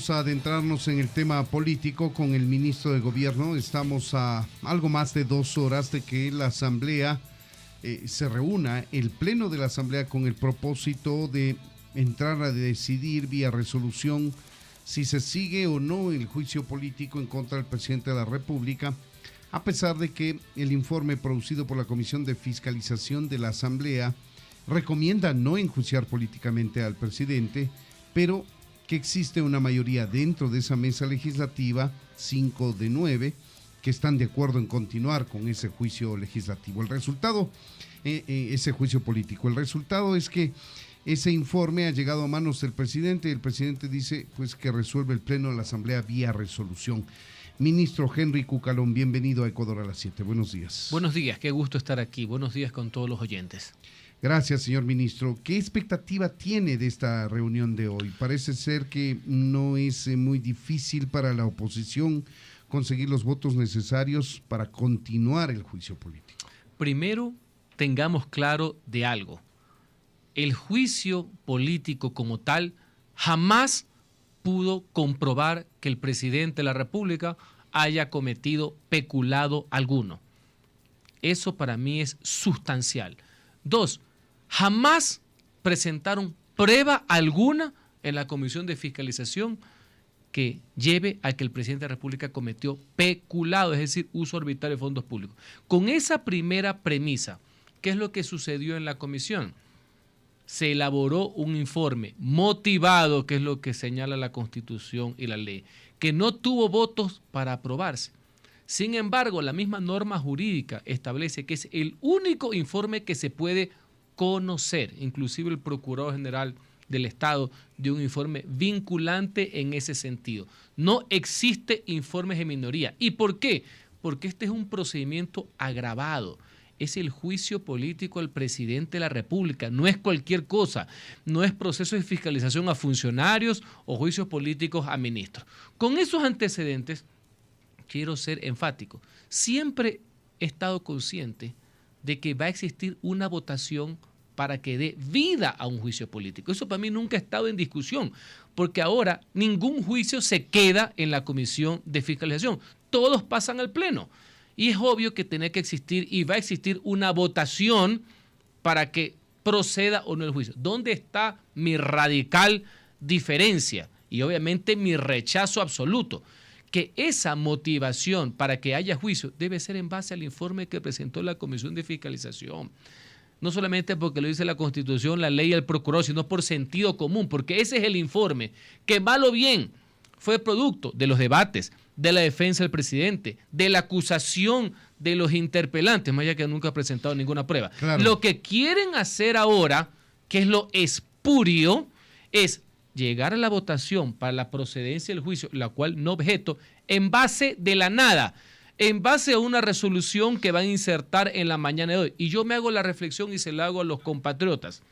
Vamos a adentrarnos en el tema político con el ministro de Gobierno. Estamos a algo más de 2 horas de que la Asamblea se reúna, el Pleno de la Asamblea, con el propósito de entrar a decidir vía resolución si se sigue o no el juicio político en contra del presidente de la República, a pesar de que el informe producido por la Comisión de Fiscalización de la Asamblea recomienda no enjuiciar políticamente al presidente, pero que existe una mayoría dentro de esa mesa legislativa, 5 de 9, que están de acuerdo en continuar con ese juicio legislativo. El resultado, ese juicio político, el resultado es que ese informe ha llegado a manos del presidente y el presidente dice pues que resuelve el Pleno de la Asamblea vía resolución. Ministro Henry Cucalón, bienvenido a Ecuador a las 7. Buenos días. Buenos días, qué gusto estar aquí. Buenos días con todos los oyentes. Gracias, señor ministro. ¿Qué expectativa tiene de esta reunión de hoy? Parece ser que no es muy difícil para la oposición conseguir los votos necesarios para continuar el juicio político. Primero, tengamos claro de algo. El juicio político como tal jamás pudo comprobar que el presidente de la República haya cometido peculado alguno. Eso para mí es sustancial. 2, jamás presentaron prueba alguna en la Comisión de Fiscalización que lleve a que el presidente de la República cometió peculado, es decir, uso arbitrario de fondos públicos. Con esa primera premisa, ¿qué es lo que sucedió en la comisión? Se elaboró un informe motivado, que es lo que señala la Constitución y la ley, que no tuvo votos para aprobarse. Sin embargo, la misma norma jurídica establece que es el único informe que se puede conocer. Inclusive el Procurador General del Estado dio un informe vinculante en ese sentido. No existe informes de minoría. ¿Y por qué? Porque este es un procedimiento agravado. Es el juicio político al presidente de la República, no es cualquier cosa, no es proceso de fiscalización a funcionarios o juicios políticos a ministros. Con esos antecedentes, quiero ser enfático, siempre he estado consciente de que va a existir una votación para que dé vida a un juicio político. Eso para mí nunca ha estado en discusión, porque ahora ningún juicio se queda en la Comisión de Fiscalización, todos pasan al Pleno. Y es obvio que tiene que existir y va a existir una votación para que proceda o no el juicio. ¿Dónde está mi radical diferencia? Y obviamente mi rechazo absoluto. Que esa motivación para que haya juicio debe ser en base al informe que presentó la Comisión de Fiscalización. No solamente porque lo dice la Constitución, la ley y el procurador, sino por sentido común, porque ese es el informe que, mal o bien, fue producto de los debates, de la defensa del presidente, de la acusación de los interpelantes, más allá que nunca ha presentado ninguna prueba. Claro. Lo que quieren hacer ahora, que es lo espurio, es llegar a la votación para la procedencia del juicio, la cual no objeto, en base de la nada, en base a una resolución que van a insertar en la mañana de hoy. Y yo me hago la reflexión y se la hago a los compatriotas.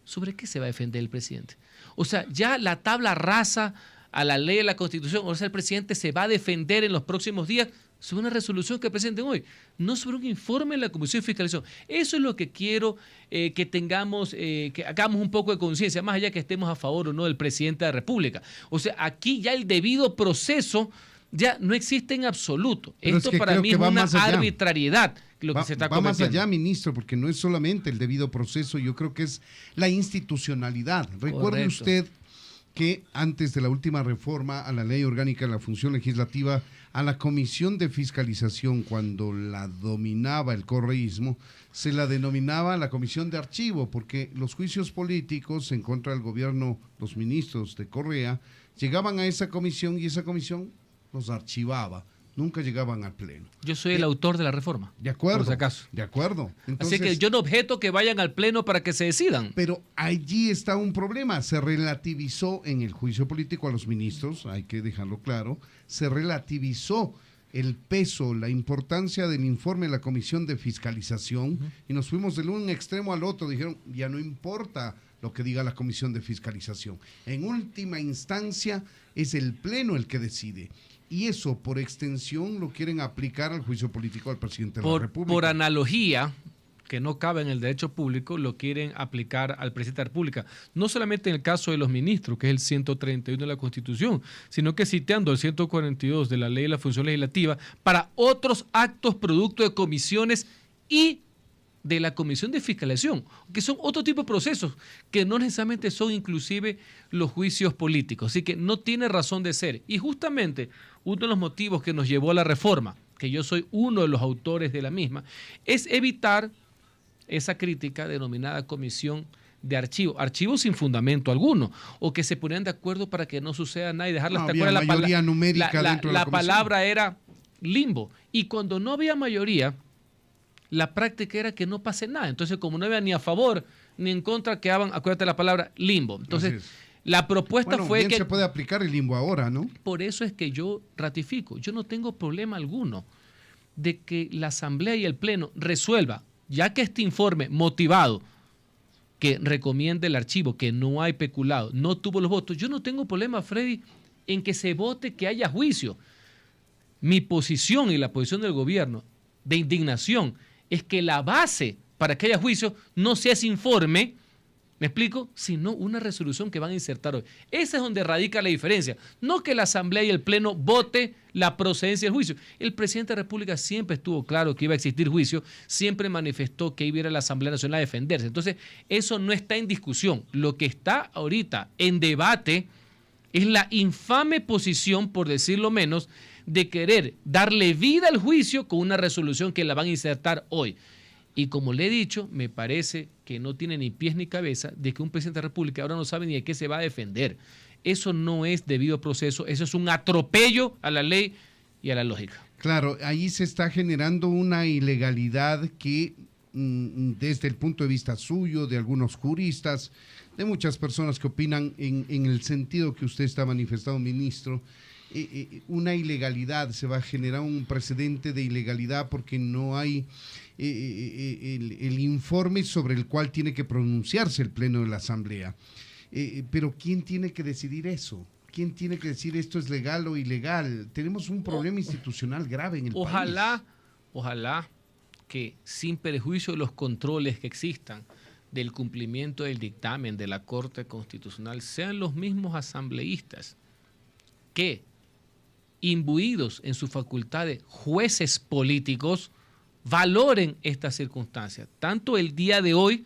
¿Sobre qué se va a defender el presidente? O sea, ya la tabla rasa a la ley de la Constitución, o sea, el presidente se va a defender en los próximos días sobre una resolución que presenten hoy, no sobre un informe de la Comisión de Fiscalización. Eso es lo que quiero que tengamos, que hagamos un poco de conciencia, más allá que estemos a favor o no del presidente de la República. O sea, aquí ya el debido proceso ya no existe en absoluto. Pero esto es que para mí es una arbitrariedad. Lo que se está va más cometiendo. allá, ministro, porque no es solamente el debido proceso, yo creo que es la institucionalidad. Recuerde Correcto. usted que antes de la última reforma a la Ley Orgánica de la Función Legislativa, a la Comisión de Fiscalización, cuando la dominaba el correísmo, se la denominaba la Comisión de Archivo, porque los juicios políticos en contra del gobierno, los ministros de Correa, llegaban a esa comisión y esa comisión los archivaba. Nunca llegaban al Pleno. Yo soy el autor de la reforma. De acuerdo. Por si acaso. De acuerdo. Entonces, así que yo no objeto que vayan al Pleno para que se decidan. Pero allí está un problema. Se relativizó en el juicio político a los ministros, hay que dejarlo claro, se relativizó el peso, la importancia del informe de la Comisión de Fiscalización y nos fuimos de un extremo al otro. Dijeron, ya no importa lo que diga la Comisión de Fiscalización. En última instancia es el Pleno el que decide. Y eso, por extensión, lo quieren aplicar al juicio político del presidente de la República. Por analogía, que no cabe en el derecho público, lo quieren aplicar al presidente de la República. No solamente en el caso de los ministros, que es el 131 de la Constitución, sino que citando el 142 de la Ley de la Función Legislativa para otros actos producto de comisiones y de la Comisión de Fiscalización, que son otro tipo de procesos que no necesariamente son inclusive los juicios políticos. Así que no tiene razón de ser. Y justamente uno de los motivos que nos llevó a la reforma, que yo soy uno de los autores de la misma, es evitar esa crítica denominada comisión de archivos sin fundamento alguno, o que se ponían de acuerdo para que no suceda nada y dejarla hasta acuerdo. La mayoría numérica dentro de la comisión. Palabra era limbo. Y cuando no había mayoría, la práctica era que no pase nada. Entonces, como no había ni a favor ni en contra, quedaban, acuérdate la palabra, limbo. Entonces, la propuesta fue bien que... se puede aplicar el limbo ahora, ¿no? Por eso es que yo ratifico. Yo no tengo problema alguno de que la Asamblea y el Pleno resuelva, ya que este informe motivado que recomienda el archivo, que no hay peculado, no tuvo los votos. Yo no tengo problema, Freddy, en que se vote que haya juicio. Mi posición y la posición del gobierno de indignación es que la base para que haya juicio no sea ese informe, ¿me explico?, sino una resolución que van a insertar hoy. Esa es donde radica la diferencia. No que la Asamblea y el Pleno vote la procedencia del juicio. El presidente de la República siempre estuvo claro que iba a existir juicio, siempre manifestó que iba a ir a la Asamblea Nacional a defenderse. Entonces, eso no está en discusión. Lo que está ahorita en debate es la infame posición, por decirlo menos, de querer darle vida al juicio con una resolución que la van a insertar hoy. Y como le he dicho, me parece que no tiene ni pies ni cabeza de que un presidente de la República ahora no sabe ni de qué se va a defender. Eso no es debido proceso, eso es un atropello a la ley y a la lógica. Claro, ahí se está generando una ilegalidad que desde el punto de vista suyo, de algunos juristas, de muchas personas que opinan en el sentido que usted está manifestando, ministro, una ilegalidad, se va a generar un precedente de ilegalidad porque no hay el informe sobre el cual tiene que pronunciarse el Pleno de la Asamblea. Pero ¿quién tiene que decidir eso? ¿Quién tiene que decir esto es legal o ilegal? Tenemos un problema institucional grave en el país. Ojalá que sin perjuicio de los controles que existan del cumplimiento del dictamen de la Corte Constitucional, sean los mismos asambleístas que, imbuidos en su facultad de jueces políticos, valoren estas circunstancias, tanto el día de hoy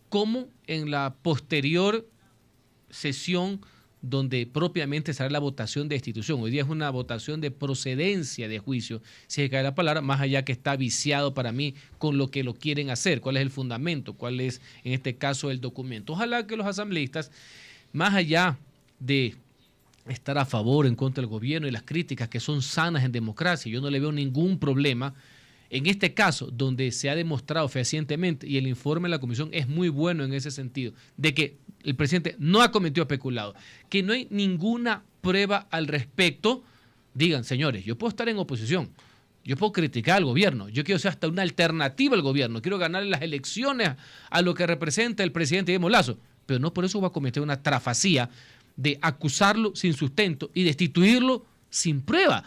como en la posterior sesión donde propiamente será la votación de destitución. Hoy día es una votación de procedencia de juicio, si es que cae la palabra, más allá que está viciado para mí con lo que lo quieren hacer, cuál es el fundamento, cuál es en este caso el documento. Ojalá que los asambleístas, más allá de estar a favor o en contra del gobierno y las críticas que son sanas en democracia, yo no le veo ningún problema. En este caso, donde se ha demostrado fehacientemente, y el informe de la comisión es muy bueno en ese sentido, de que el presidente no ha cometido peculado, que no hay ninguna prueba al respecto, digan, señores, yo puedo estar en oposición, yo puedo criticar al gobierno, yo quiero ser hasta una alternativa al gobierno, quiero ganar las elecciones a lo que representa el presidente Guillermo Lasso, pero no por eso va a cometer una trafacía de acusarlo sin sustento y destituirlo sin prueba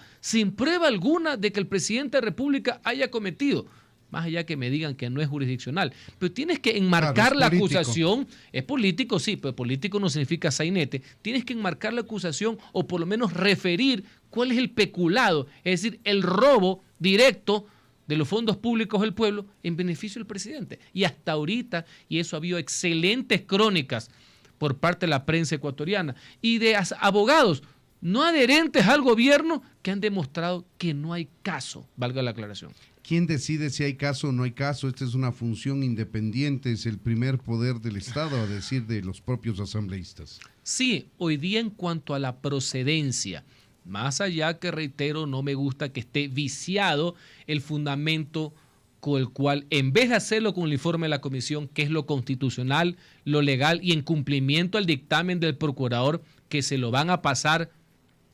alguna de que el presidente de la República haya cometido, más allá que me digan que no es jurisdiccional. Pero tienes que enmarcar claro, la acusación, es político, sí, pero político no significa sainete, tienes que enmarcar la acusación o por lo menos referir cuál es el peculado, es decir, el robo directo de los fondos públicos del pueblo en beneficio del presidente. Y hasta ahorita, y eso ha habido excelentes crónicas por parte de la prensa ecuatoriana y de abogados no adherentes al gobierno que han demostrado que no hay caso, valga la aclaración. ¿Quién decide si hay caso o no hay caso? Esta es una función independiente, es el primer poder del Estado, a decir de los propios asambleístas. Sí, hoy día en cuanto a la procedencia, más allá que reitero, no me gusta que esté viciado el fundamento con el cual, en vez de hacerlo con el informe de la comisión, que es lo constitucional, lo legal y en cumplimiento al dictamen del procurador, que se lo van a pasar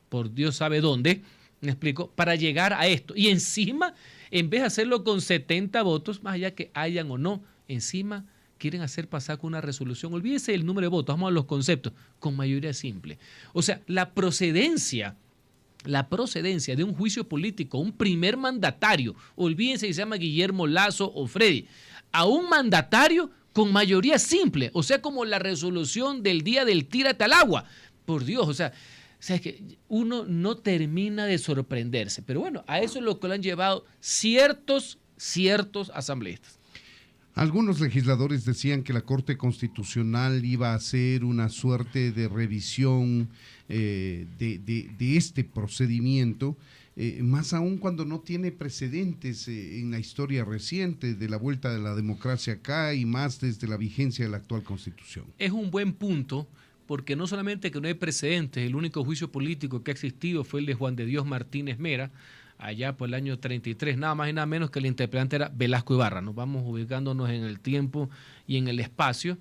por Dios sabe dónde, me explico, para llegar a esto. Y encima, en vez de hacerlo con 70 votos, más allá que hayan o no, encima quieren hacer pasar con una resolución. Olvídese el número de votos, vamos a los conceptos, con mayoría simple. O sea, la procedencia de un juicio político, un primer mandatario, olvídense si se llama Guillermo Lasso o Freddy, a un mandatario con mayoría simple, o sea, como la resolución del día del tírate al agua. Por Dios, o sea, es que uno no termina de sorprenderse. Pero bueno, a eso es lo que lo han llevado ciertos asambleístas. Algunos legisladores decían que la Corte Constitucional iba a hacer una suerte de revisión de este procedimiento, más aún cuando no tiene precedentes en la historia reciente de la vuelta de la democracia acá y más desde la vigencia de la actual Constitución. Es un buen punto, porque no solamente que no hay precedentes, el único juicio político que ha existido fue el de Juan de Dios Martínez Mera, allá por el año 33, nada más y nada menos que el interpelante era Velasco Ibarra. Nos vamos ubicándonos en el tiempo y en el espacio,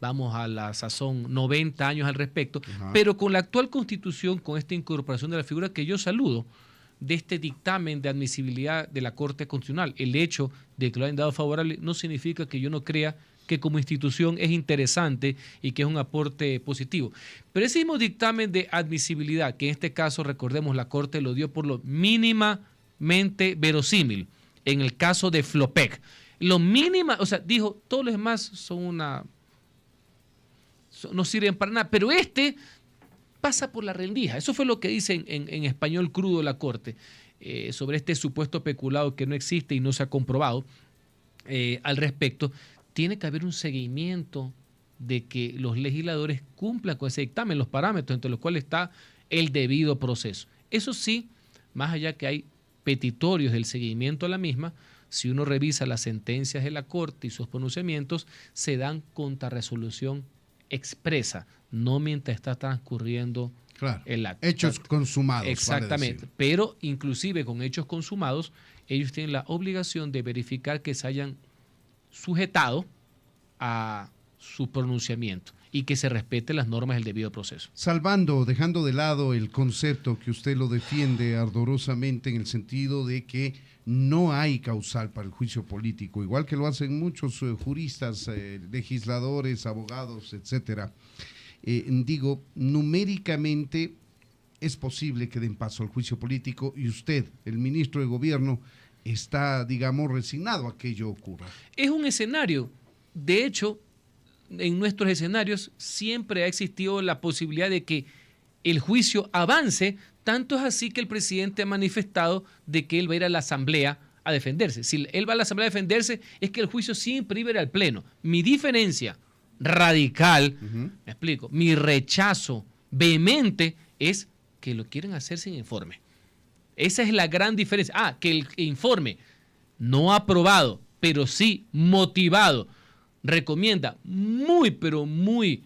vamos a la sazón 90 años al respecto, pero con la actual Constitución, con esta incorporación de la figura que yo saludo, de este dictamen de admisibilidad de la Corte Constitucional, el hecho de que lo hayan dado favorable no significa que yo no crea que como institución es interesante y que es un aporte positivo. Pero ese mismo dictamen de admisibilidad, que en este caso, recordemos, la Corte lo dio por lo mínimamente verosímil, en el caso de Flopec, lo mínima, o sea, dijo, todos los demás no sirven para nada, pero este pasa por la rendija. Eso fue lo que dice en español crudo la Corte sobre este supuesto peculado que no existe y no se ha comprobado al respecto. Tiene que haber un seguimiento de que los legisladores cumplan con ese dictamen, los parámetros entre los cuales está el debido proceso. Eso sí, más allá que hay petitorios del seguimiento a la misma, si uno revisa las sentencias de la Corte y sus pronunciamientos, se dan contrarresolución expresa, no mientras está transcurriendo el acto. Hechos consumados. Exactamente, vale, pero inclusive con hechos consumados, ellos tienen la obligación de verificar que se hayan sujetado a su pronunciamiento y que se respeten las normas del debido proceso. Dejando de lado el concepto que usted lo defiende ardorosamente en el sentido de que no hay causal para el juicio político, igual que lo hacen muchos juristas, legisladores, abogados, etcétera. Digo, numéricamente es posible que den paso al juicio político y usted, el ministro de Gobierno, está, digamos, resignado a que ello ocurra. Es un escenario. De hecho, en nuestros escenarios siempre ha existido la posibilidad de que el juicio avance, tanto es así que el presidente ha manifestado de que él va a ir a la Asamblea a defenderse. Si él va a la Asamblea a defenderse, es que el juicio siempre iba a ir al Pleno. Mi diferencia radical, me explico, mi rechazo vehemente es que lo quieren hacer sin informe. Esa es la gran diferencia. Que el informe no aprobado, pero sí motivado, recomienda muy, pero muy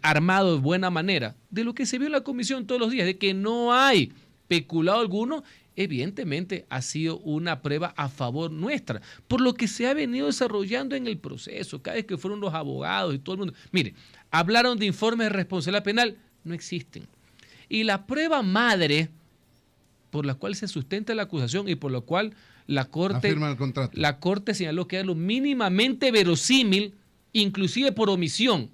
armado de buena manera, de lo que se vio en la comisión todos los días, de que no hay peculado alguno, evidentemente ha sido una prueba a favor nuestra, por lo que se ha venido desarrollando en el proceso, cada vez que fueron los abogados y todo el mundo. Mire, hablaron de informes de responsabilidad penal, no existen. Y la prueba madre por la cual se sustenta la acusación y por lo cual la Corte señaló que era lo mínimamente verosímil, inclusive por omisión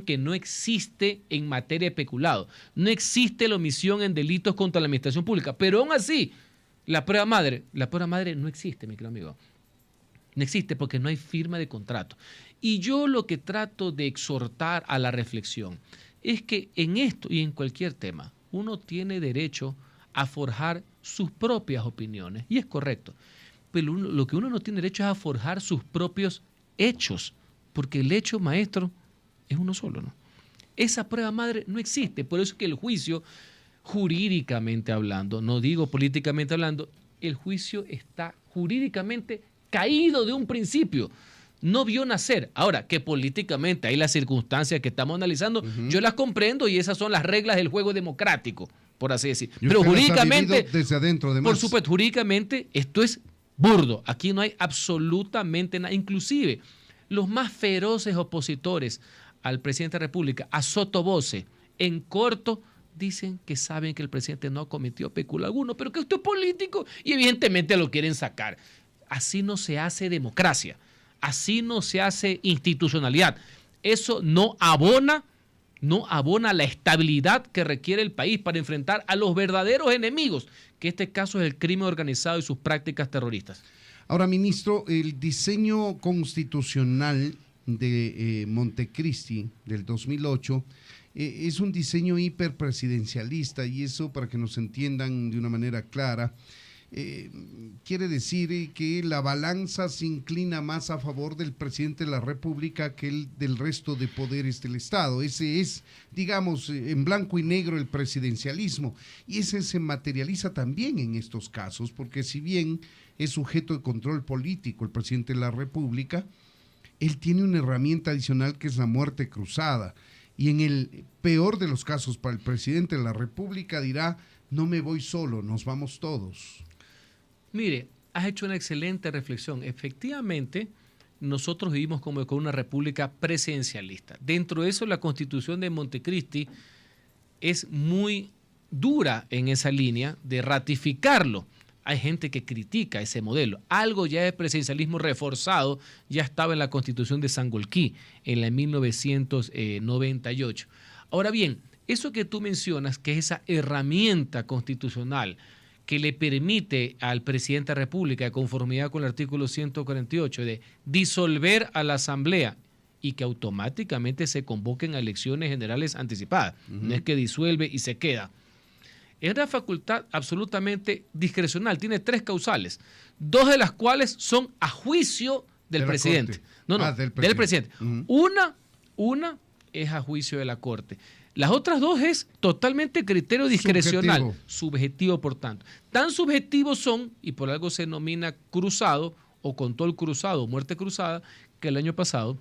que no existe en materia de peculado. No existe la omisión en delitos contra la administración pública, pero aún así, la prueba madre no existe, mi querido amigo. No existe porque no hay firma de contrato. Y yo lo que trato de exhortar a la reflexión es que en esto y en cualquier tema, uno tiene derecho a forjar sus propias opiniones, y es correcto, pero lo que uno no tiene derecho es a forjar sus propios hechos, porque el hecho maestro es uno solo, ¿no? Esa prueba madre no existe, por eso es que el juicio, jurídicamente hablando, no digo políticamente hablando, el juicio está jurídicamente caído de un principio, no vio nacer. Ahora, que políticamente hay las circunstancias que estamos analizando, yo las comprendo y esas son las reglas del juego democrático, por así decir. Pero jurídicamente, desde adentro, además, por supuesto, jurídicamente esto es burdo. Aquí no hay absolutamente nada. Inclusive, los más feroces opositores al presidente de la República, a sotovoce, en corto, dicen que saben que el presidente no cometió peculado alguno, pero que esto es político y evidentemente lo quieren sacar. Así no se hace democracia. Así no se hace institucionalidad. Eso no abona la estabilidad que requiere el país para enfrentar a los verdaderos enemigos, que en este caso es el crimen organizado y sus prácticas terroristas. Ahora, ministro, el diseño constitucional de Montecristi del 2008 es un diseño hiperpresidencialista, y eso, para que nos entiendan de una manera clara, quiere decir que la balanza se inclina más a favor del presidente de la República que el del resto de poderes del Estado. Ese es, digamos, en blanco y negro el presidencialismo, y ese se materializa también en estos casos, porque si bien es sujeto de control político el presidente de la República, él tiene una herramienta adicional que es la muerte cruzada, y en el peor de los casos para el presidente de la República dirá: no me voy solo, nos vamos todos. Mire, has hecho una excelente reflexión. Efectivamente, nosotros vivimos como con una república presidencialista. Dentro de eso, la Constitución de Montecristi es muy dura en esa línea de ratificarlo. Hay gente que critica ese modelo. Algo ya de presidencialismo reforzado ya estaba en la Constitución de Sangolquí, en la 1998. Ahora bien, eso que tú mencionas, que es esa herramienta constitucional que le permite al presidente de la República, de conformidad con el artículo 148, de disolver a la Asamblea y que automáticamente se convoquen a elecciones generales anticipadas. No es que disuelve y se queda. Es una facultad absolutamente discrecional. Tiene 3 causales, 2 de las cuales son a juicio del presidente. Del presidente. Una es a juicio de la Corte. Las otras 2 es totalmente criterio discrecional, subjetivo por tanto. Tan subjetivos son, y por algo se denomina cruzado, o control cruzado, o muerte cruzada, que el año pasado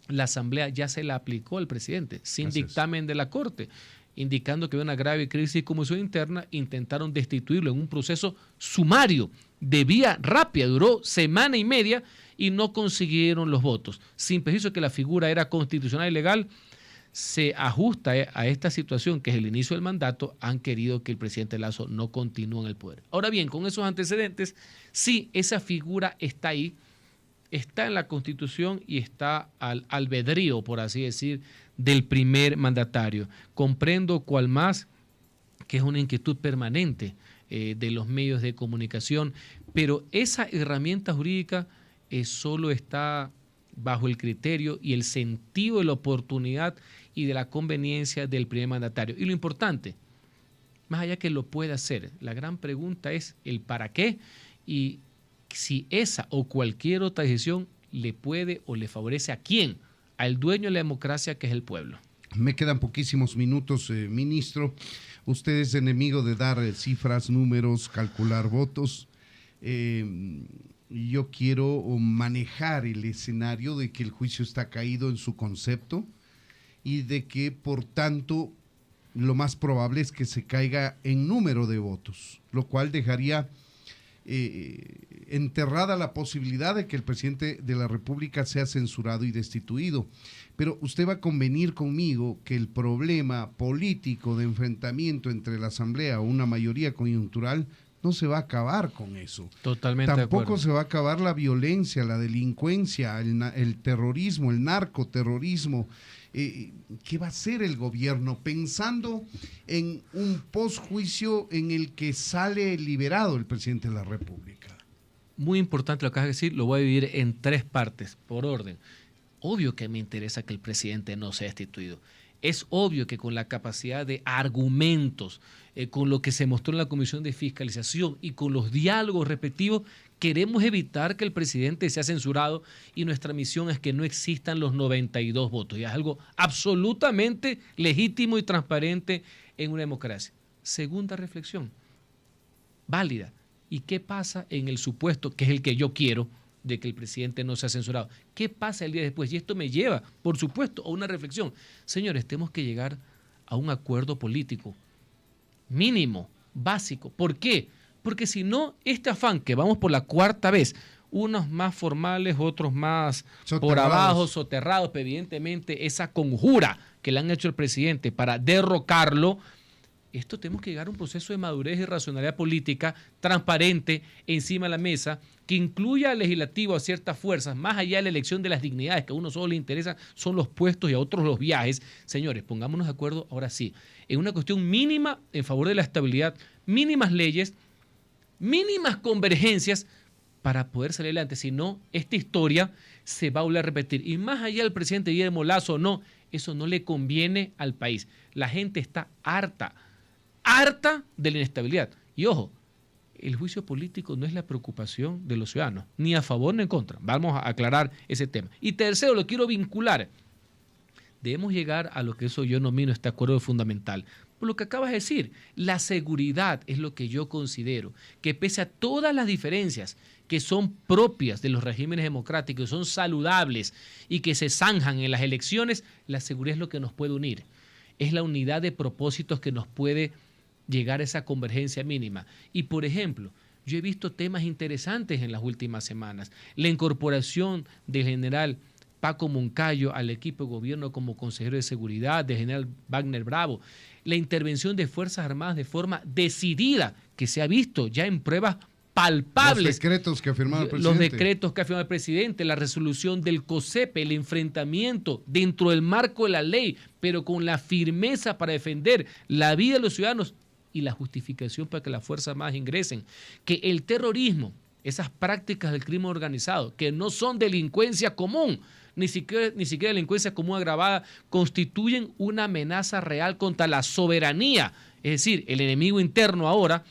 la Asamblea ya se la aplicó al presidente, sin dictamen de la Corte, indicando que había una grave crisis de comisión interna. Intentaron destituirlo en un proceso sumario, de vía rápida, duró semana y media y no consiguieron los votos. Sin perjuicio que la figura era constitucional y legal, se ajusta a esta situación, que es el inicio del mandato. Han querido que el presidente Lasso no continúe en el poder. Ahora bien, con esos antecedentes, sí, esa figura está ahí, está en la Constitución y está al albedrío, por así decir, del primer mandatario. Comprendo cual más que es una inquietud permanente de los medios de comunicación, pero esa herramienta jurídica solo está bajo el criterio y el sentido de la oportunidad y de la conveniencia del primer mandatario. Y lo importante, más allá que lo pueda hacer, la gran pregunta es el para qué, y si esa o cualquier otra decisión le puede o le favorece a quién, al dueño de la democracia, que es el pueblo. Me quedan poquísimos minutos, ministro. Usted es enemigo de dar cifras, números, calcular votos. Yo quiero manejar el escenario de que el juicio está caído en su concepto y de que, por tanto, lo más probable es que se caiga en número de votos, lo cual dejaría enterrada la posibilidad de que el presidente de la República sea censurado y destituido. Pero usted va a convenir conmigo que el problema político de enfrentamiento entre la Asamblea o una mayoría coyuntural no se va a acabar con eso. Totalmente de acuerdo. Tampoco se va a acabar la violencia, la delincuencia, el terrorismo, el narcoterrorismo. ¿Qué va a hacer el gobierno pensando en un posjuicio en el que sale liberado el presidente de la República? Muy importante lo que acabas de decir, lo voy a dividir en 3 partes, por orden. Obvio que me interesa que el presidente no sea destituido. Es obvio que con la capacidad de argumentos, con lo que se mostró en la Comisión de Fiscalización y con los diálogos respectivos, queremos evitar que el presidente sea censurado, y nuestra misión es que no existan los 92 votos. Y es algo absolutamente legítimo y transparente en una democracia. Segunda reflexión, válida. ¿Y qué pasa en el supuesto, que es el que yo quiero, de que el presidente no sea censurado? ¿Qué pasa el día después? Y esto me lleva, por supuesto, a una reflexión. Señores, tenemos que llegar a un acuerdo político mínimo, básico. ¿Por qué? Porque si no, este afán que vamos por la 4ª vez, unos más formales, otros más por abajo, soterrados, pero evidentemente esa conjura que le han hecho al presidente para derrocarlo, esto tenemos que llegar a un proceso de madurez y racionalidad política transparente encima de la mesa, que incluya al legislativo, a ciertas fuerzas, más allá de la elección de las dignidades, que a uno solo le interesa son los puestos y a otros los viajes. Señores, pongámonos de acuerdo ahora sí, en una cuestión mínima en favor de la estabilidad, mínimas leyes, mínimas convergencias, para poder salir adelante. Si no, esta historia se va a volver a repetir. Y más allá del presidente Guillermo Lazo o no, eso no le conviene al país. La gente está harta de la inestabilidad. Y ojo, el juicio político no es la preocupación de los ciudadanos, ni a favor ni en contra. Vamos a aclarar ese tema. Y tercero, lo quiero vincular. Debemos llegar a lo que eso yo nomino este acuerdo fundamental. Por lo que acabas de decir, la seguridad es lo que yo considero, que pese a todas las diferencias que son propias de los regímenes democráticos, son saludables y que se zanjan en las elecciones, la seguridad es lo que nos puede unir. Es la unidad de propósitos que nos puede llegar a esa convergencia mínima. Y, por ejemplo, yo he visto temas interesantes en las últimas semanas. La incorporación del general Paco Moncayo al equipo de gobierno como consejero de seguridad, del general Wagner Bravo, la intervención de Fuerzas Armadas de forma decidida, que se ha visto ya en pruebas palpables. Los decretos que ha firmado el presidente. Los decretos que ha firmado el presidente, la resolución del COSEPE, el enfrentamiento dentro del marco de la ley, pero con la firmeza para defender la vida de los ciudadanos y la justificación para que las Fuerzas Armadas ingresen. Que el terrorismo, esas prácticas del crimen organizado, que no son delincuencia común, ni siquiera delincuencia común agravada, constituyen una amenaza real contra la soberanía, es decir, el enemigo interno ahora,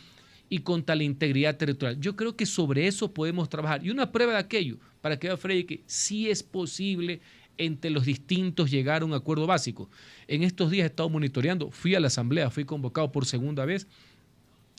y contra la integridad territorial. Yo creo que sobre eso podemos trabajar. Y una prueba de aquello, para que vea Freddy que sí es posible entre los distintos llegar a un acuerdo básico. En estos días he estado monitoreando, fui a la Asamblea, fui convocado por segunda vez,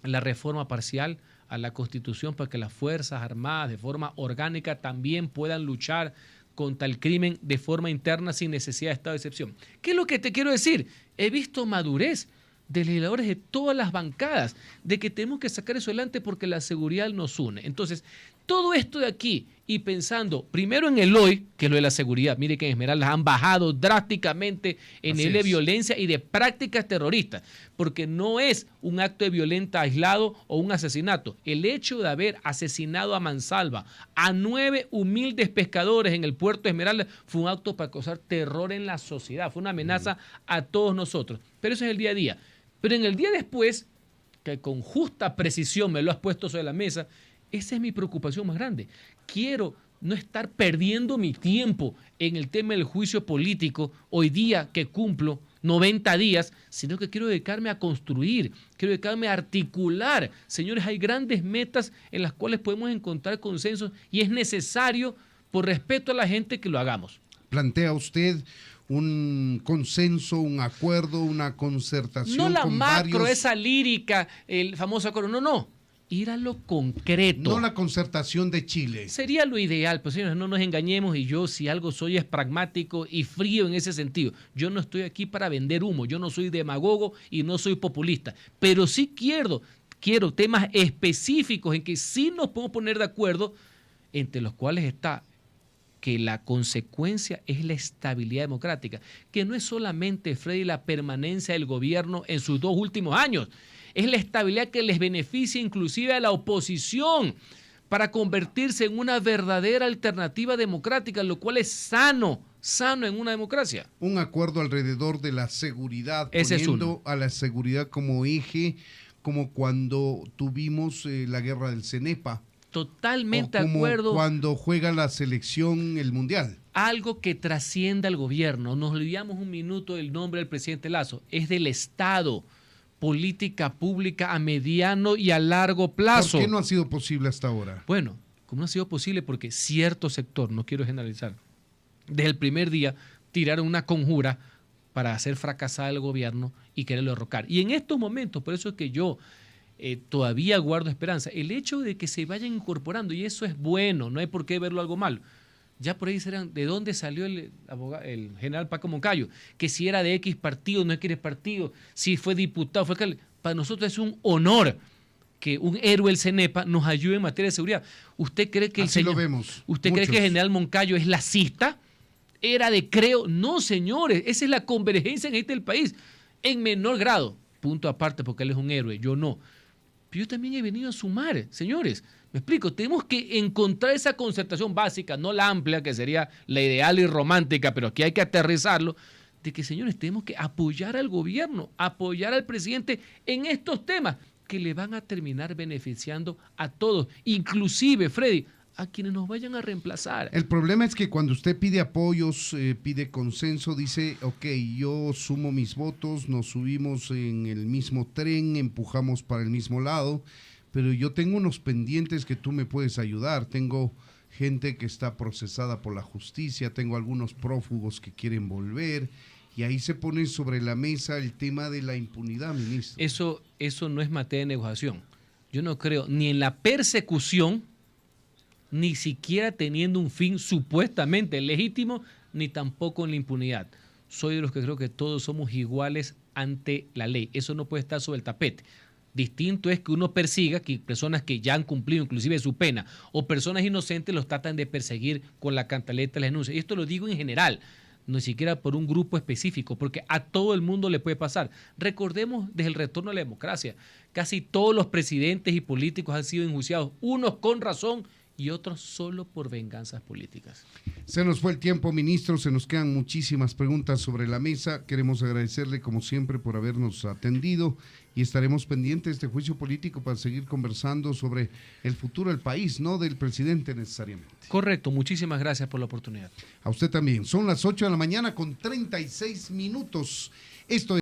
la reforma parcial a la Constitución para que las Fuerzas Armadas de forma orgánica también puedan luchar contra el crimen de forma interna sin necesidad de estado de excepción. ¿Qué es lo que te quiero decir? He visto madurez de legisladores de todas las bancadas, de que tenemos que sacar eso adelante porque la seguridad nos une. Entonces, todo esto de aquí, y pensando primero en el hoy, que es lo de la seguridad, mire que en Esmeraldas han bajado drásticamente en nivel de violencia y de prácticas terroristas, porque no es un acto de violencia aislado o un asesinato. El hecho de haber asesinado a mansalva a 9 humildes pescadores en el puerto de Esmeraldas fue un acto para causar terror en la sociedad, fue una amenaza a todos nosotros. Pero eso es el día a día. Pero en el día después, que con justa precisión me lo has puesto sobre la mesa, esa es mi preocupación más grande. Quiero no estar perdiendo mi tiempo en el tema del juicio político hoy día que cumplo 90 días, sino que quiero dedicarme a construir, quiero dedicarme a articular. Señores, hay grandes metas en las cuales podemos encontrar consensos y es necesario, por respeto a la gente, que lo hagamos. ¿Plantea usted un consenso, un acuerdo, una concertación? No la con macro, varios... esa lírica, el famoso acuerdo, no. Ir a lo concreto. No la concertación de Chile. Sería lo ideal, pues señores, no nos engañemos, y yo si algo soy es pragmático y frío en ese sentido. Yo no estoy aquí para vender humo, yo no soy demagogo y no soy populista, pero sí quiero temas específicos en que sí nos podemos poner de acuerdo, entre los cuales está que la consecuencia es la estabilidad democrática, que no es solamente, Freddy, la permanencia del gobierno en sus 2 últimos años, es la estabilidad que les beneficia inclusive a la oposición para convertirse en una verdadera alternativa democrática, lo cual es sano en una democracia. Un acuerdo alrededor de la seguridad, ese poniendo a la seguridad como eje, como cuando tuvimos la guerra del CENEPA. Totalmente de acuerdo. Cuando juega la selección el Mundial. Algo que trascienda al gobierno. Nos olvidamos un minuto del nombre del presidente Lazo. Es del Estado. Política pública a mediano y a largo plazo. ¿Por qué no ha sido posible hasta ahora? Bueno, ¿cómo no ha sido posible? Porque cierto sector, no quiero generalizar, desde el primer día tiraron una conjura para hacer fracasar al gobierno y quererlo derrocar. Y en estos momentos, por eso es que yo todavía guardo esperanza, el hecho de que se vayan incorporando, y eso es bueno, no hay por qué verlo algo malo. Ya por ahí serán, ¿de dónde salió el general Paco Moncayo? Que si era de X partido, no X partido, si fue diputado, para nosotros es un honor que un héroe del CENEPA nos ayude en materia de seguridad. ¿Usted cree que así lo vemos? ¿Usted cree que el general Moncayo es lacista? ¿Era de creo? No, señores, esa es la convergencia en este país, en menor grado. Punto aparte, porque él es un héroe, yo no. Pero yo también he venido a sumar, señores. Me explico, tenemos que encontrar esa concertación básica, no la amplia, que sería la ideal y romántica, pero aquí hay que aterrizarlo, de que, señores, tenemos que apoyar al gobierno, apoyar al presidente en estos temas que le van a terminar beneficiando a todos, inclusive, Freddy, a quienes nos vayan a reemplazar. El problema es que cuando usted pide apoyos, pide consenso, dice, ok, yo sumo mis votos, nos subimos en el mismo tren, empujamos para el mismo lado, pero yo tengo unos pendientes que tú me puedes ayudar, tengo gente que está procesada por la justicia, tengo algunos prófugos que quieren volver, y ahí se pone sobre la mesa el tema de la impunidad, ministro. Eso no es materia de negociación. Yo no creo ni en la persecución, ni siquiera teniendo un fin supuestamente legítimo, ni tampoco en la impunidad. Soy de los que creo que todos somos iguales ante la ley. Eso no puede estar sobre el tapete. Distinto es que uno persiga que personas que ya han cumplido inclusive su pena o personas inocentes los tratan de perseguir con la cantaleta de las denuncias. Y esto lo digo en general, ni siquiera por un grupo específico, porque a todo el mundo le puede pasar. Recordemos desde el retorno a la democracia, casi todos los presidentes y políticos han sido enjuiciados, unos con razón y otros solo por venganzas políticas. Se nos fue el tiempo, ministro, se nos quedan muchísimas preguntas sobre la mesa. Queremos agradecerle, como siempre, por habernos atendido y estaremos pendientes de este juicio político para seguir conversando sobre el futuro del país, no del presidente necesariamente. Correcto, muchísimas gracias por la oportunidad. A usted también. Son las 8 de la mañana con 36 minutos. Esto es